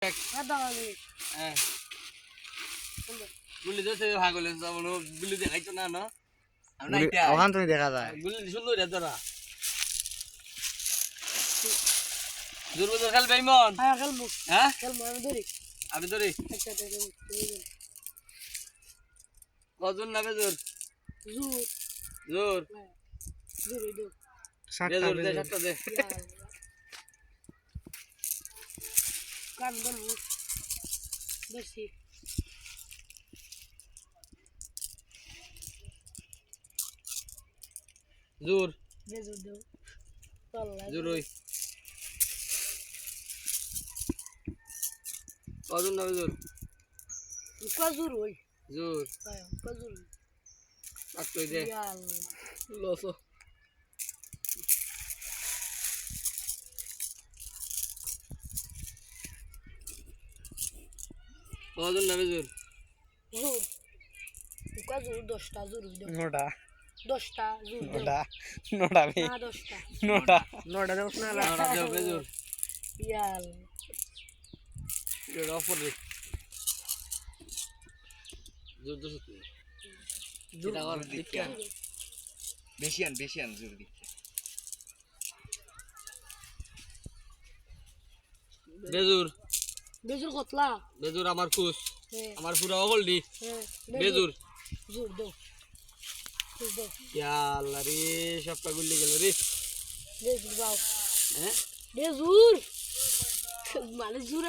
হ্যাঁ গুলি তো সেই ভাগ হলে গুলি দেখাইছো না না ওখান থেকে দেখা যায় গুলি সুন্দর রে তোরা দুর্বল খেলবে ইমন হ্যাঁ খেলবো হ্যাঁ খেলবো আমি ধরি আমি ধরি আচ্ছা কজন নাবে জোর জোর জোর জোর দো দে জোর দে সাতটা দে কান বলবো বেশি জোর বেজো দো পাল্লা জোর ওই কজন নাবে জোর কাজুর ওই জোর হ্যাঁ কাজুর আটই দে ইয়াল্লা লসো কজন নাবে জোর জোর কাজুর 10টা জোর দো নোটা 10টা জোর দো নোটা নোটা বে না 10টা নোটা নটা দেব না নটা দেব জোর ইয়াল্লা জোর অফর রে জোর জোর জোর আর দেখা বেশি আন জোর দিকে বেজুর বেজুর কতলা বেজুর আমার খুশ হ্যাঁ আমার পুরা অকল দি হ্যাঁ বেজুর জোর দো জোর দো ইয়া আল্লাহ রে সবটা গুলি গেল রে বেজুর বাও হ্যাঁ বেজুর মানে জোর